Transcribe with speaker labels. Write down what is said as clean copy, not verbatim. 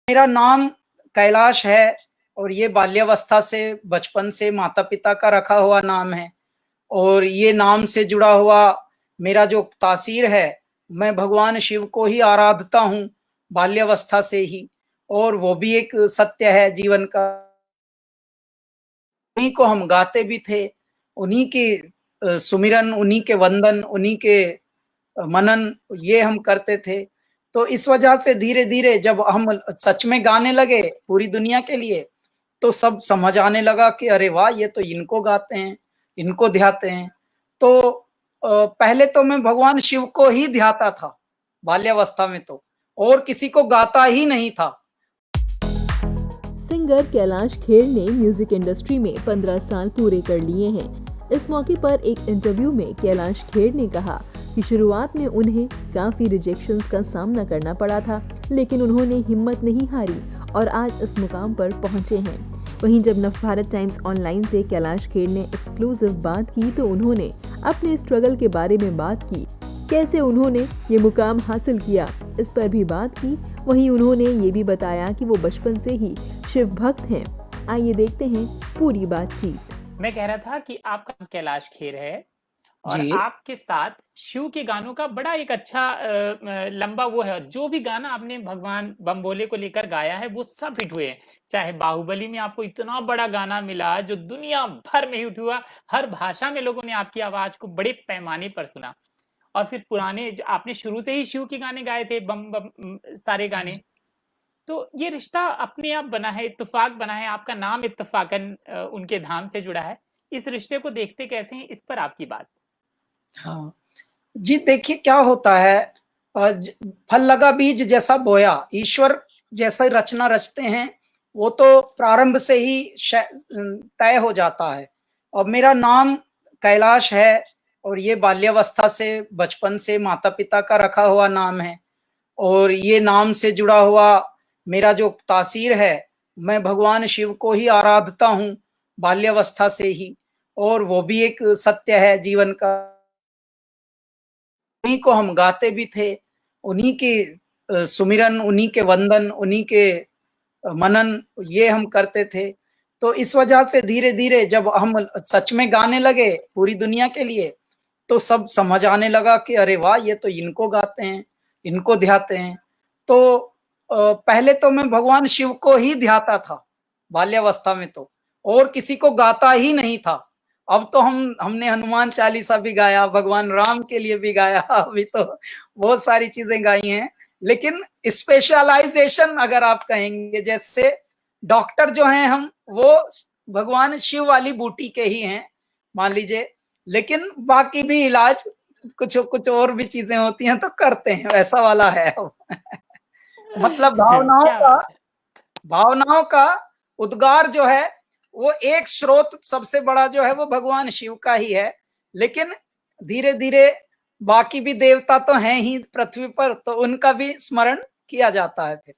Speaker 1: मेरा नाम कैलाश है और ये बाल्यावस्था से बचपन से माता-पिता का रखा हुआ नाम है और ये नाम से जुड़ा हुआ मेरा जो तासीर है, मैं भगवान शिव को ही आराधता हूँ बाल्यावस्था से ही और वो भी एक सत्य है जीवन का। उन्हीं को हम गाते भी थे, उन्हीं के सुमिरन, उन्हीं के वंदन, उन्हीं के मनन ये हम करते थे। तो इस वजह से धीरे-धीरे जब हम सच में गाने लगे पूरी दुनिया के लिए, तो सब समझ आने लगा कि अरे वाह! ये तो इनको गाते हैं, इनको ध्याते हैं। तो पहले तो मैं भगवान शिव को ही ध्याता था, बाल्यावस्था में तो, और किसी को गाता ही नहीं था।
Speaker 2: सिंगर कैलाश खेर ने म्यूजिक इंडस्ट्री में 15 साल पूरे कर लिए हैं। इस मौके पर एक इंटरव्यू में कैलाश खेर ने कहा कि शुरुआत में उन्हें काफी रिजेक्शंस का सामना करना पड़ा था, लेकिन उन्होंने हिम्मत नहीं हारी और आज इस मुकाम पर पहुंचे हैं। वहीं जब नवभारत टाइम्स ऑनलाइन से कैलाश खेर ने एक्सक्लूसिव बात की तो उन्होंने अपने स्ट्रगल के बारे में बात की, कैसे उन्होंने ये मुकाम हासिल किया, इस पर भी बात की। वहीं उन्होंने ये भी बताया कि वो बचपन से ही शिव भक्त हैं। आइए देखते हैं पूरी बातचीत।
Speaker 3: मैं कह रहा था कि आपका नाम कैलाश खेर है और
Speaker 1: जी।
Speaker 3: आपके साथ शिव के गानों का बड़ा एक अच्छा लंबा वो है। जो भी गाना आपने भगवान बम भोले को लेकर गाया है वो सब हिट हुए हैं। चाहे बाहुबली में आपको इतना बड़ा गाना मिला जो दुनिया भर में हिट हुआ, हर भाषा में लोगों ने आपकी आवाज को बड़े पैमाने पर सुना। और फिर पुराने जो आपने शुरू से ही शिव के गाने गाए थे, बम बम सारे गाने, तो ये रिश्ता अपने आप बना है, इत्तेफाक बना है। आपका नाम इत्तेफाकन उनके धाम से जुड़ा है। इस रिश्ते को देखते कैसे हैं, इस पर आपकी बात।
Speaker 1: हाँ। जी देखिए क्या होता है, फल लगा बीज जैसा बोया, ईश्वर जैसा रचना रचते हैं वो तो प्रारंभ से ही तय हो जाता है। और मेरा नाम कैलाश है और ये बाल्यावस्था से बचपन से माता पिता का रखा हुआ नाम है और ये नाम से जुड़ा हुआ मेरा जो तासीर है, मैं भगवान शिव को ही आराधता हूँ बाल्यावस्था से ही और वो भी एक सत्य है जीवन का। उन्हीं को हम गाते भी थे, उन्हीं के सुमिरन, उन्हीं के वंदन, उन्हीं के मनन ये हम करते थे। तो इस वजह से धीरे-धीरे जब हम सच में गाने लगे पूरी दुनिया के लिए, तो सब समझ आने लगा कि अरे वाह! ये तो इनको गाते हैं, इनको ध्याते हैं। तो पहले तो मैं भगवान शिव को ही ध्याता था, बाल्यावस्था में तो, और किसी को गाता ही नहीं था। अब तो हमने हनुमान चालीसा भी गाया, भगवान राम के लिए भी गाया, अभी तो बहुत सारी चीज़ें गाई हैं। लेकिन स्पेशलाइज़ेशन अगर आप कहेंगे, जैसे डॉक्टर जो हैं हम, वो भगवान शिव वाली बूटी के ही हैं, मान लीजिए। लेकिन बाकी भी इलाज कुछ और भी चीज़ें होती हैं तो करते हैं, वैसा वाला है अब। मतलब
Speaker 3: क्या बात है।
Speaker 1: भावनाओं का उद्गार जो है वो एक स्रोत सबसे बड़ा जो है वो भगवान शिव का ही है। लेकिन धीरे-धीरे बाकी भी देवता तो हैं ही पृथ्वी पर, तो उनका भी स्मरण किया जाता है फिर।